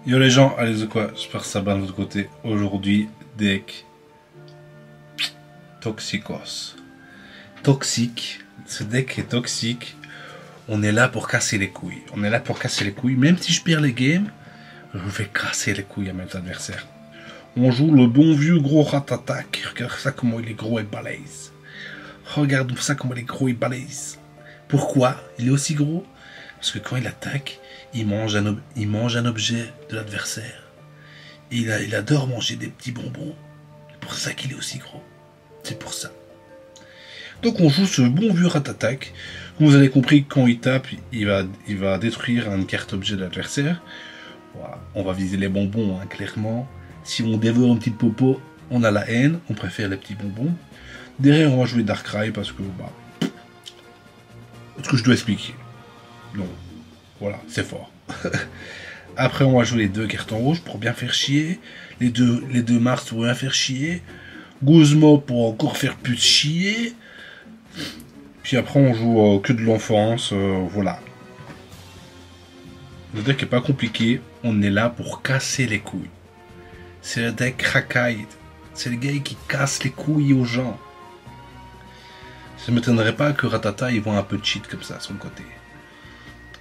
Yo les gens, allez de quoi, j'espère que ça va de votre côté. Aujourd'hui, deck Toxicos. Toxique, ce deck est toxique. On est là pour casser les couilles. On est là pour casser les couilles. Même si je perds les games, je vais casser les couilles à mes adversaires. On joue le bon vieux gros rat-attaque. Regarde ça comment il est gros et balèze. Regarde ça comment il est gros et balèze. Pourquoi il est aussi gros? Parce que quand il attaque, il mange un objet de l'adversaire. Il adore manger des petits bonbons. C'est pour ça qu'il est aussi gros. C'est pour ça. Donc on joue ce bon vieux rat-attaque. Comme vous avez compris, quand il tape, il va détruire une carte objet de l'adversaire. Voilà. On va viser les bonbons, hein, clairement. Si on dévore une petite popo, on a la haine. On préfère les petits bonbons. Derrière, on va jouer Darkrai parce que... ce que je dois expliquer. Donc, voilà, c'est fort. Après, on va jouer les deux cartons rouges pour bien faire chier. Les deux Mars pour bien faire chier. Guzmo pour encore faire plus chier. Puis après, on joue que de l'enfance. Voilà. Le deck est pas compliqué. On est là pour casser les couilles. C'est le deck Rakai. C'est le gars qui casse les couilles aux gens. Ça ne m'étonnerait pas que Ratata il voit un peu de cheat comme ça sur le côté.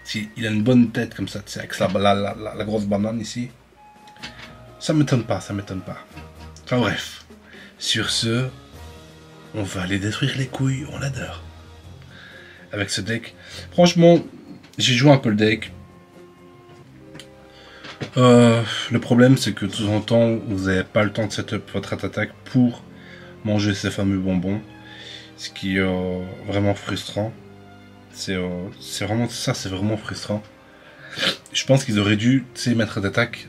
Si il a une bonne tête comme ça, tu sais, avec la grosse banane ici. Ça m'étonne pas, ça m'étonne pas. Enfin bref. Sur ce, on va aller détruire les couilles, on l'adore. Avec ce deck. Franchement, j'ai joué un peu le deck. Le problème c'est que de temps en temps, vous n'avez pas le temps de setup votre attaque pour manger ces fameux bonbons. Ce qui est vraiment frustrant. C'est vraiment ça, c'est vraiment frustrant. Je pense qu'ils auraient dû mettre d'attaque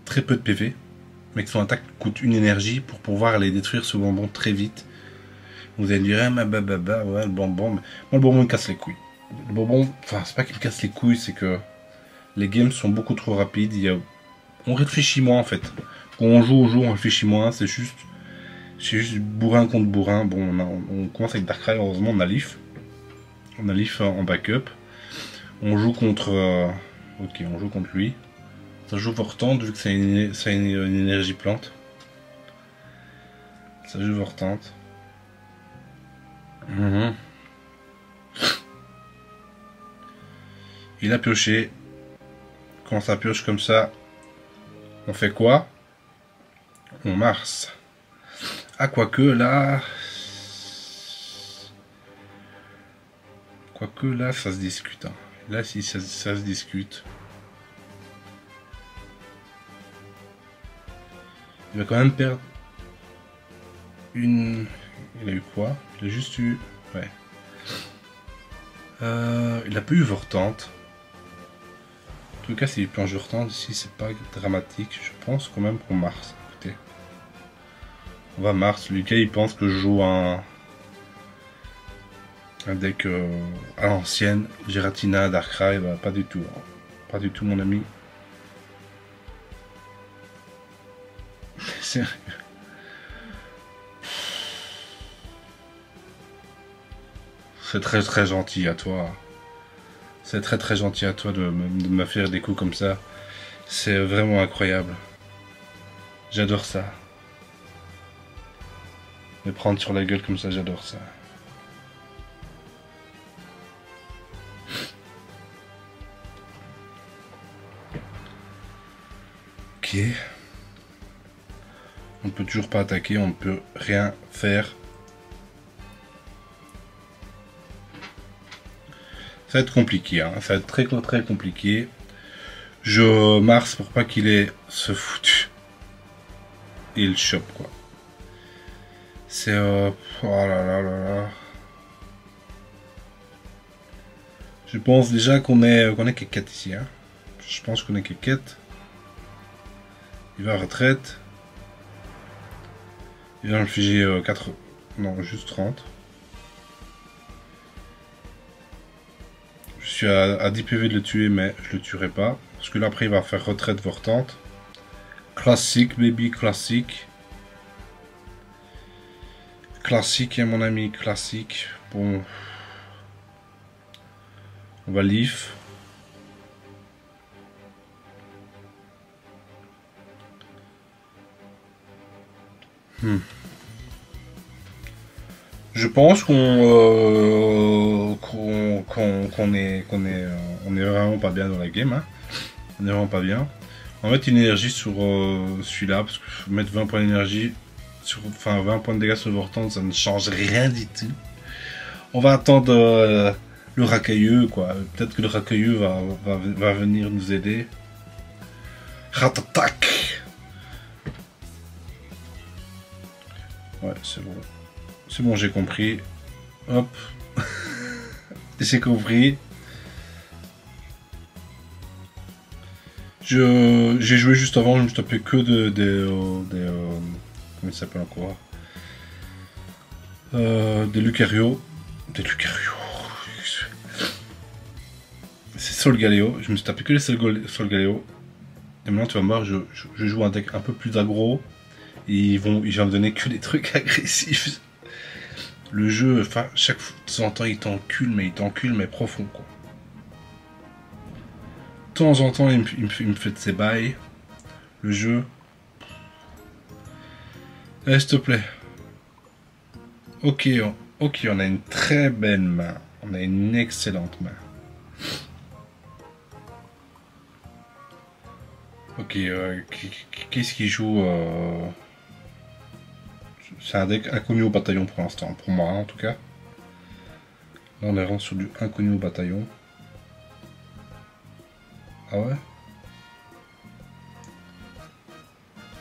très peu de PV, mais que son attaque coûte une énergie pour pouvoir aller détruire ce bonbon très vite. Vous allez me dire, ah, ouais, le bonbon. Mais moi, le bonbon me casse les couilles. Le bonbon, enfin, c'est pas qu'il me casse les couilles, c'est que les games sont beaucoup trop rapides. On réfléchit moins en fait. Quand on joue au jeu, on réfléchit moins. C'est juste bourrin contre bourrin. Bon, on commence avec Darkrai, heureusement, on a Leaf. On a Leaf en backup. On joue contre... ok, on joue contre lui. Ça joue Vortante, vu que c'est une énergie plante. Ça joue Vortante. Il a pioché. Quand ça pioche comme ça, on fait quoi? On Mars. Ah, quoique là... Quoique là, ça se discute. Hein. Là, si ça se discute. Il va quand même perdre une... Il a eu quoi? Il a juste eu... Ouais. Il a pas eu Vortante. En tout cas, s'il peut en jouer Vortante, ici, c'est pas dramatique. Je pense quand même qu'on Mars. Écoutez. On va Mars. Lucas, il pense que je joue un deck à l'ancienne. Giratina, Darkrai. Bah, pas du tout. Hein. Pas du tout, mon ami. Sérieux. C'est très très gentil à toi. C'est très très gentil à toi de me faire des coups comme ça. C'est vraiment incroyable. J'adore ça. Me prendre sur la gueule comme ça, j'adore ça. Ok. On ne peut toujours pas attaquer, on ne peut rien faire. Ça va être compliqué, hein. Ça va être très très compliqué. Je Mars pour pas qu'il ait ce foutu. Et il chope quoi. C'est oh là là là là. Je pense déjà qu'on est que 4 ici. Hein. Je pense qu'on est que 4. Il va à retraite. Il va infliger 4. Non, juste 30. Je suis à 10 PV de le tuer, mais je le tuerai pas. Parce que là, après, il va faire retraite Vortante. Classique, baby, classique. Classique, hein, mon ami, classique. Bon. On va Leaf. Hmm. Je pense on est vraiment pas bien dans la game. Hein. On est vraiment pas bien. On va mettre une énergie sur celui-là, parce que mettre 20 points d'énergie, enfin 20 points de dégâts sur Vorton, ça ne change rien du tout. On va attendre le racailleux, quoi. Peut-être que le racailleux va venir nous aider. Ratatak! Ouais, c'est bon. C'est bon, j'ai compris. Hop. J'ai compris. J'ai joué juste avant, je me suis tapé que comment il s'appelle encore des Lucario. Des Lucario. C'est Solgaleo. Je me suis tapé que les Solgaleo. Et maintenant, tu vas voir, je joue un deck un peu plus aggro. Et ils vont me donner que des trucs agressifs. Le jeu, enfin, chaque fois de temps en temps, il t'encule, mais profond, quoi. De temps en temps, il me fait de ses bails. Le jeu. Eh, s'il te plaît. Ok, ok, on a une très belle main. On a une excellente main. Ok, qu'est-ce qu'il joue C'est un deck inconnu au bataillon pour l'instant, pour moi en tout cas. Là on est vraiment sur du inconnu au bataillon. Ah ouais?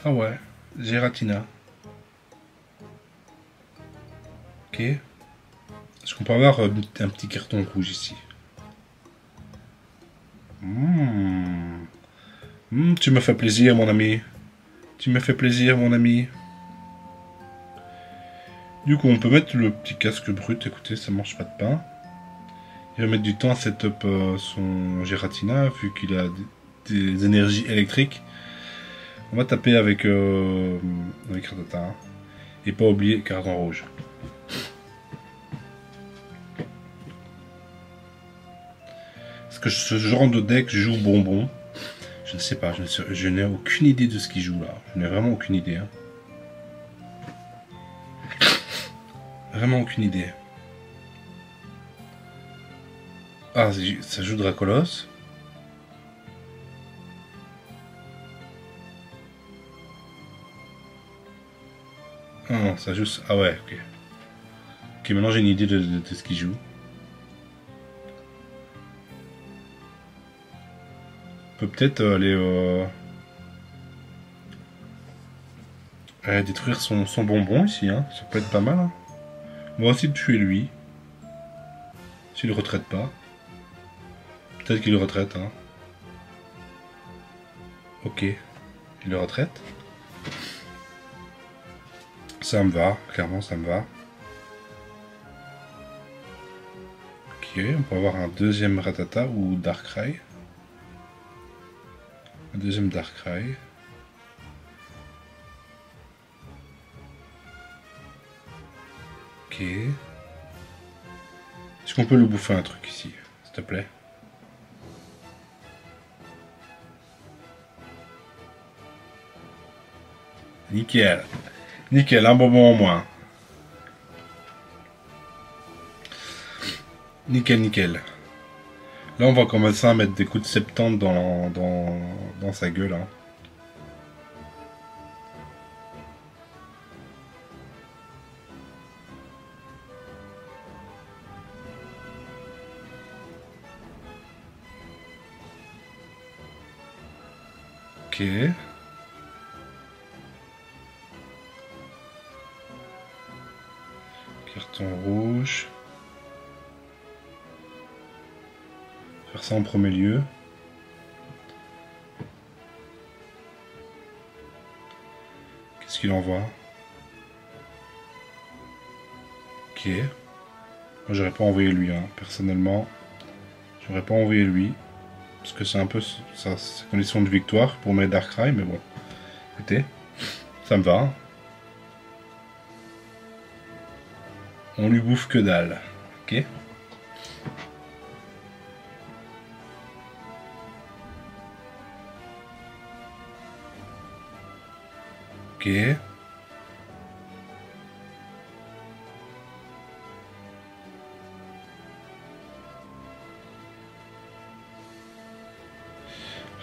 Ah ouais, Giratina. Ok. Est-ce qu'on peut avoir un petit carton rouge ici? Tu me fais plaisir mon ami. Tu me fais plaisir mon ami. Du coup on peut mettre le petit casque brut, écoutez ça mange pas de pain. Il va mettre du temps à setup son Giratina vu qu'il a des énergies électriques. On va taper avec Ratata. Hein. Et pas oublier carton rouge. Parce que ce genre de deck joue bonbon. Je ne sais pas, je n'ai aucune idée de ce qu'il joue là. Je n'ai vraiment aucune idée. Hein. Vraiment aucune idée. Ah, ça joue Dracolos. Ah non, ça joue... Ah ouais, ok. Ok, maintenant j'ai une idée de ce qu'il joue. On peut peut-être aller détruire son bonbon ici. Hein. Ça peut être pas mal. Hein. On va aussi le tuer lui. S'il ne retraite pas. Peut-être qu'il le retraite. Hein. Ok. Il le retraite. Ça me va. Clairement, ça me va. Ok, on peut avoir un deuxième Ratata ou Darkrai. Un deuxième Darkrai. Ok. Est-ce qu'on peut le bouffer un truc ici, s'il te plaît? Nickel. Nickel, un bonbon en moins. Nickel, nickel. Là, on va commencer à mettre des coups de 70 dans sa gueule. Hein. Ok. Carton rouge. Faire ça en premier lieu. Qu'est-ce qu'il envoie? Ok. Moi, j'aurais pas envoyé lui, hein. Personnellement. J'aurais pas envoyé lui. Parce que c'est un peu sa condition de victoire pour mes Darkrai, mais bon. Écoutez, ça me va. Hein. On lui bouffe que dalle. Ok. Ok.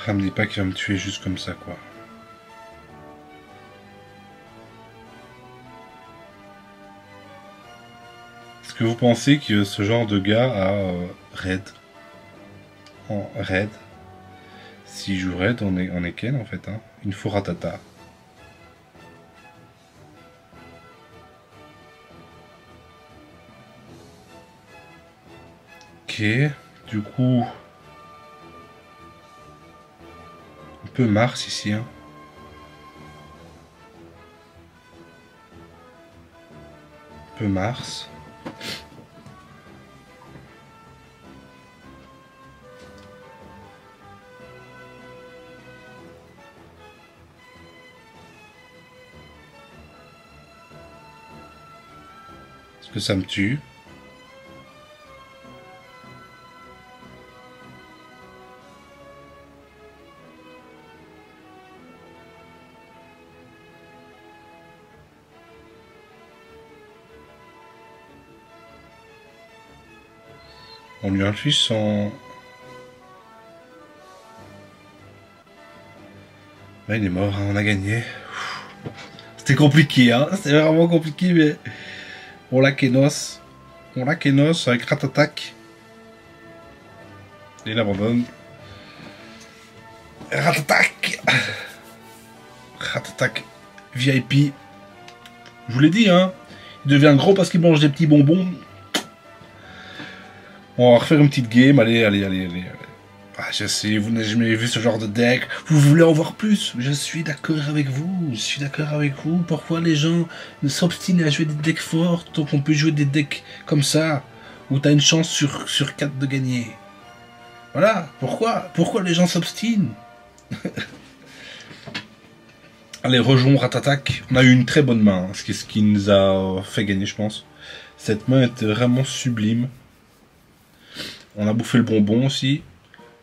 Ça me dit pas qu'il va me tuer juste comme ça, quoi. Est-ce que vous pensez que ce genre de gars a raid en raid? S'il joue raid, on est Ken en fait, hein. Une fois ratata. Ok, du coup... Un peu Mars ici, hein. Un peu Mars. Est-ce que ça me tue? On lui inflige son... Là, il est mort, hein, on a gagné. C'était compliqué, hein. C'était vraiment compliqué, mais... On l'a Kenos. On l'a Kenos avec Ratatak. Et il abandonne. Ratatak. Ratatak. VIP. Je vous l'ai dit, hein. Il devient gros parce qu'il mange des petits bonbons. On va refaire une petite game, allez. Ah, je sais, vous n'avez jamais vu ce genre de deck, vous voulez en voir plus. Je suis d'accord avec vous, Pourquoi les gens ne s'obstinent à jouer des decks forts, tant qu'on peut jouer des decks comme ça, où t'as une chance sur 4 de gagner. Voilà, pourquoi les gens s'obstinent? Allez, rejoins Ratatak. On a eu une très bonne main, hein, ce qui nous a fait gagner, je pense. Cette main était vraiment sublime. On a bouffé le bonbon aussi.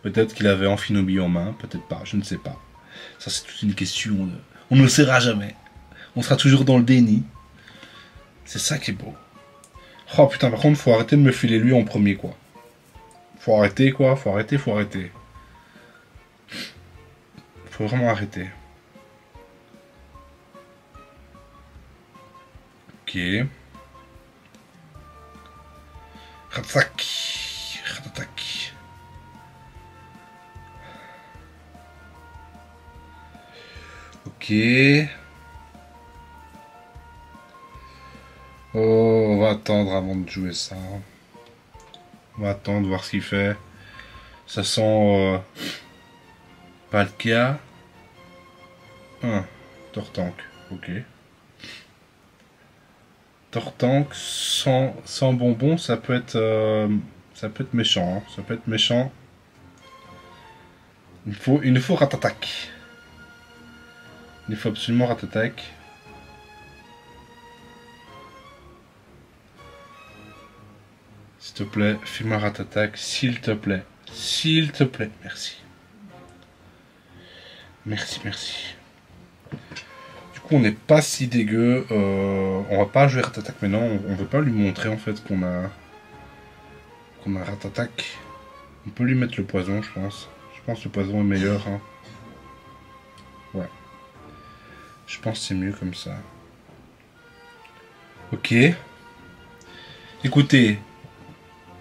Peut-être qu'il avait Amphinobi en main, peut-être pas, je ne sais pas. Ça, c'est toute une question. On ne le saura jamais. On sera toujours dans le déni. C'est ça qui est beau. Oh putain, par contre, faut arrêter de me filer lui en premier, quoi. Faut arrêter, quoi. Faut arrêter. Faut vraiment arrêter. Ok. Ratatak. Ok. Oh, on va attendre avant de jouer ça. On va attendre, voir ce qu'il fait. Ça sent... pas le cas. Tortank. Ok. Tortank sans bonbon, ça peut être méchant. Hein. Ça peut être méchant. Il nous faut Ratatak. Il faut absolument Ratatak. S'il te plaît, fais-moi Ratatak. S'il te plaît. S'il te plaît. Merci. Merci. Du coup, on n'est pas si dégueu. On va pas jouer Ratatak maintenant. On veut pas lui montrer en fait qu'on a Ratatak. On peut lui mettre le poison, je pense. Je pense que le poison est meilleur. Hein. Ouais. Je pense que c'est mieux comme ça. Ok. Écoutez,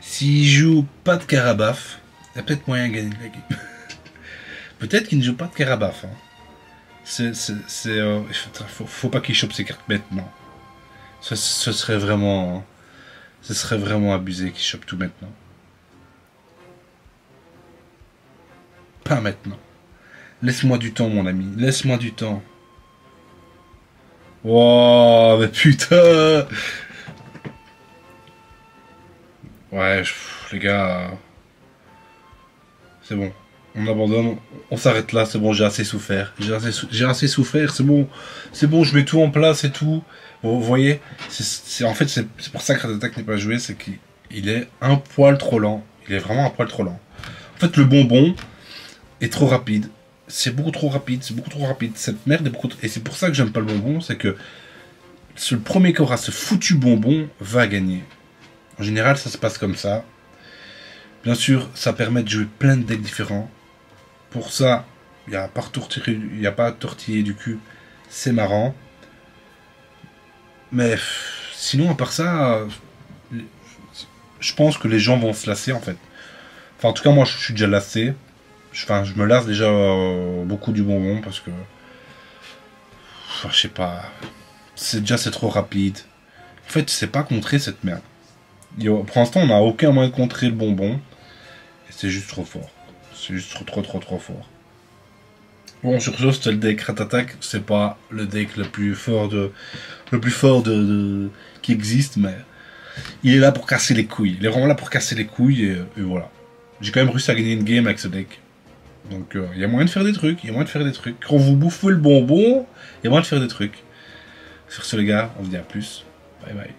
s'il joue pas de Carabaf, il y a peut-être moyen de gagner la game. Peut-être qu'il ne joue pas de Carabaf. Hein. Faut pas qu'il chope ses cartes maintenant. Ce serait vraiment abusé qu'il chope tout maintenant. Pas maintenant. Laisse-moi du temps, mon ami. Laisse-moi du temps. Wow, mais putain. Ouais, les gars... C'est bon. On abandonne. On s'arrête là, c'est bon, j'ai assez souffert. J'ai assez souffert, c'est bon. C'est bon, je mets tout en place et tout. Vous voyez, en fait, c'est pour ça que Ratatak n'est pas joué, c'est qu'il est un poil trop lent. Il est vraiment un poil trop lent. En fait, le bonbon est trop rapide. C'est beaucoup trop rapide, Cette merde est beaucoup trop... Et c'est pour ça que j'aime pas le bonbon, c'est que le premier qui aura ce foutu bonbon va gagner. En général, ça se passe comme ça. Bien sûr, ça permet de jouer plein de decks différents. Pour ça, Il n'y a pas tortillé du cul. C'est marrant. Mais sinon, à part ça, je pense que les gens vont se lasser en fait. Enfin, en tout cas, moi, je suis déjà lassé. Enfin, je me lasse déjà beaucoup du bonbon parce que. Enfin, je sais pas. C'est trop rapide. En fait, je sais pas contrer cette merde. Pour l'instant, on n'a aucun moyen de contrer le bonbon. Et c'est juste trop fort. C'est juste trop fort. Bon, sur ce, c'était le deck Rat Attack. C'est pas le deck le plus fort qui existe, mais il est là pour casser les couilles. Il est vraiment là pour casser les couilles et voilà. J'ai quand même réussi à gagner une game avec ce deck. Donc il y a moyen de faire des trucs, Quand vous bouffez le bonbon, il y a moyen de faire des trucs. Sur ce les gars, on se dit à plus. Bye bye.